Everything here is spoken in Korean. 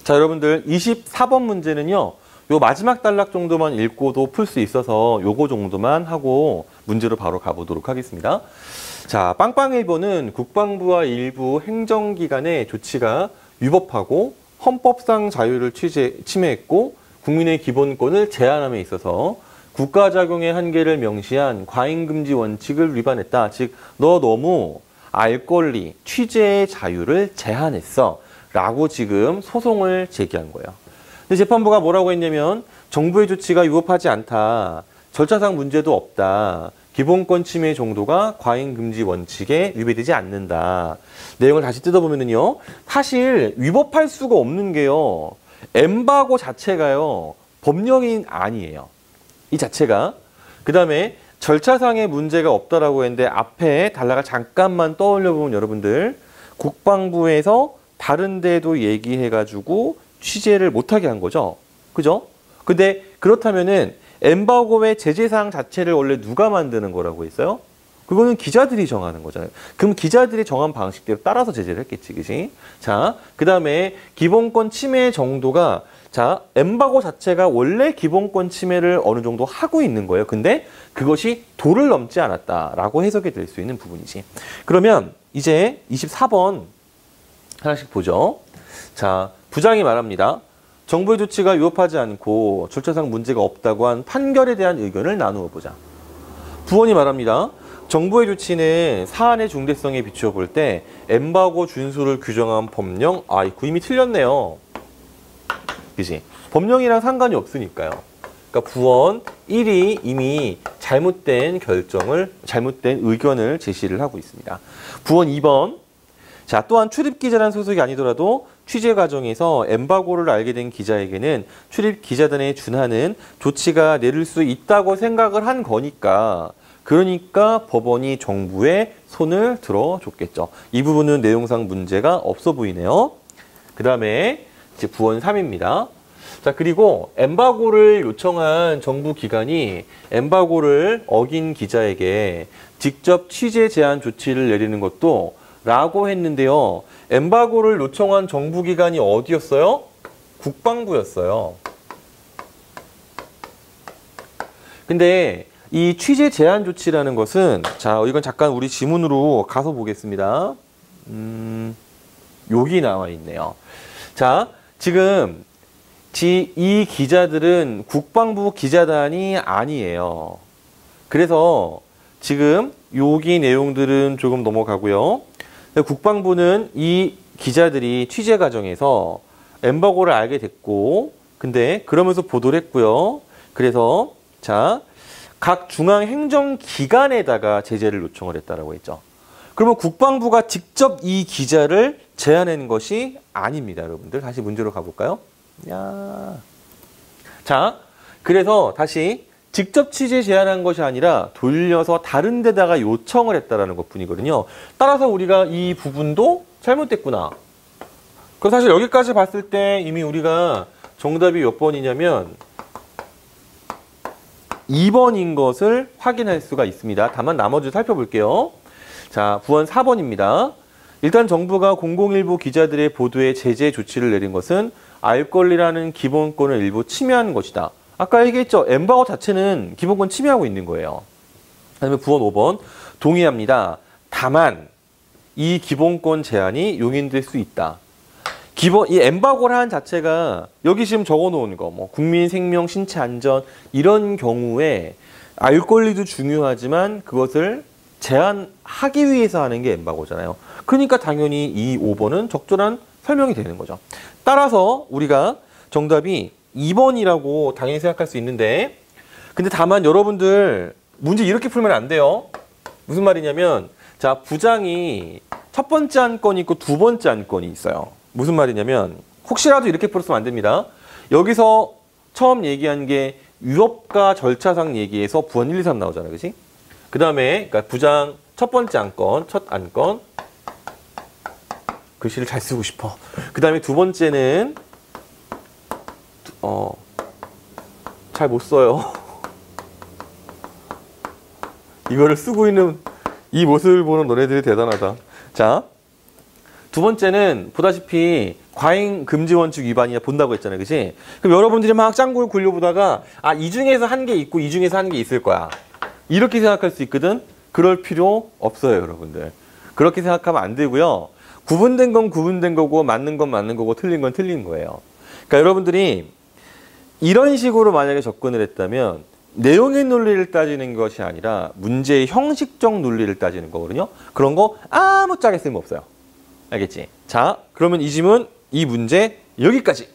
자, 여러분들 24번 문제는요. 요 마지막 단락 정도만 읽고도 풀 수 있어서 요거 정도만 하고 문제로 바로 가보도록 하겠습니다. 자, 빵빵 1번은 국방부와 일부 행정기관의 조치가 위법하고 헌법상 자유를 침해했고 국민의 기본권을 제한함에 있어서 국가작용의 한계를 명시한 과잉금지 원칙을 위반했다. 즉, 너 너무 알 권리, 취재의 자유를 제한했어. 라고 지금 소송을 제기한 거예요. 근데 재판부가 뭐라고 했냐면 정부의 조치가 위법하지 않다. 절차상 문제도 없다. 기본권 침해 정도가 과잉금지 원칙에 위배되지 않는다. 내용을 다시 뜯어보면요. 사실 위법할 수가 없는 게요. 엠바고 자체가요. 법령이 아니에요. 이 자체가. 그 다음에 절차상의 문제가 없다라고 했는데 앞에 단락을 잠깐만 떠올려보면 여러분들 국방부에서 다른 데도 얘기해가지고 취재를 못하게 한 거죠. 그죠? 근데 그렇다면은 엠바고의 제재사항 자체를 원래 누가 만드는 거라고 했어요? 그거는 기자들이 정하는 거잖아요. 그럼 기자들이 정한 방식대로 따라서 제재를 했겠지, 그지? 자, 그 다음에 기본권 침해 정도가 자, 엠바고 자체가 원래 기본권 침해를 어느 정도 하고 있는 거예요. 근데 그것이 도를 넘지 않았다라고 해석이 될 수 있는 부분이지. 그러면 이제 24번 하나씩 보죠. 자, 부장이 말합니다. 정부의 조치가 위법하지 않고 절차상 문제가 없다고 한 판결에 대한 의견을 나누어 보자. 부원이 말합니다. 정부의 조치는 사안의 중대성에 비추어 볼 때 엠바고 준수를 규정한 법령, 아이고 이미 틀렸네요. 그지? 법령이랑 상관이 없으니까요. 그러니까 부원 1이 이미 잘못된 의견을 제시를 하고 있습니다. 부원 2번. 자, 또한 출입기자란 소속이 아니더라도 취재 과정에서 엠바고를 알게 된 기자에게는 출입 기자단에 준하는 조치가 내릴 수 있다고 생각을 한 거니까 그러니까 법원이 정부에 손을 들어줬겠죠. 이 부분은 내용상 문제가 없어 보이네요. 그 다음에 이제 부원 3입니다. 자, 그리고 엠바고를 요청한 정부 기관이 엠바고를 어긴 기자에게 직접 취재 제한 조치를 내리는 것도 라고 했는데요. 엠바고를 요청한 정부기관이 어디였어요? 국방부였어요. 근데 이 취재 제한 조치라는 것은 자, 이건 잠깐 우리 지문으로 가서 보겠습니다. 여기 나와 있네요. 자, 지금 이 기자들은 국방부 기자단이 아니에요. 그래서 지금 여기 내용들은 조금 넘어가고요. 국방부는 이 기자들이 취재 과정에서 엠바고를 알게 됐고, 근데 그러면서 보도를 했고요. 그래서 자, 각 중앙행정기관에다가 제재를 요청을 했다라고 했죠. 그러면 국방부가 직접 이 기자를 제안하는 것이 아닙니다, 여러분들. 다시 문제로 가볼까요? 자, 그래서 다시 직접 취재 제안한 것이 아니라 돌려서 다른 데다가 요청을 했다라는 것뿐이거든요. 따라서 우리가 이 부분도 잘못됐구나. 그럼 사실 여기까지 봤을 때 이미 우리가 정답이 몇 번이냐면 2번인 것을 확인할 수가 있습니다. 다만 나머지를 살펴볼게요. 자, 부원 4번입니다. 일단 정부가 공공일보 기자들의 보도에 제재 조치를 내린 것은 알 권리라는 기본권을 일부 침해하는 것이다. 아까 얘기했죠. 엠바고 자체는 기본권 침해하고 있는 거예요. 그다음에 부원 5번. 동의합니다. 다만 이 기본권 제한이 용인될 수 있다. 이 엠바고라는 자체가 여기 지금 적어놓은 거, 뭐 국민 생명, 신체 안전 이런 경우에 알 권리도 중요하지만 그것을 제한하기 위해서 하는 게 엠바고잖아요. 그러니까 당연히 이 5번은 적절한 설명이 되는 거죠. 따라서 우리가 정답이 2번이라고 당연히 생각할 수 있는데, 근데 다만 여러분들 문제 이렇게 풀면 안 돼요. 무슨 말이냐면, 자, 부장이 첫 번째 안건이 있고 두 번째 안건이 있어요. 무슨 말이냐면 혹시라도 이렇게 풀었으면 안 됩니다. 여기서 처음 얘기한 게 위법과 절차상 얘기에서 부원 1, 2, 3 나오잖아요. 그치? 그 다음에 그러니까 부장 첫 번째 안건, 첫 안건 글씨를 잘 쓰고 싶어. 그 다음에 두 번째는 잘 못 써요. 이거를 쓰고 있는 이 모습을 보는 너네들이 대단하다. 자, 두 번째는 보다시피 과잉 금지 원칙 위반이야 본다고 했잖아요. 그치? 그럼 여러분들이 막 짱구를 굴려보다가 이 중에서 한 개 있고 이 중에서 한 개 있을 거야. 이렇게 생각할 수 있거든? 그럴 필요 없어요, 여러분들. 그렇게 생각하면 안 되고요. 구분된 건 구분된 거고 맞는 건 맞는 거고 틀린 건 틀린 거예요. 그러니까 여러분들이 이런 식으로 만약에 접근을 했다면 내용의 논리를 따지는 것이 아니라 문제의 형식적 논리를 따지는 거거든요. 그런 거 아무짝에 쓸모없어요. 알겠지? 자, 그러면 이 질문, 이 문제 여기까지.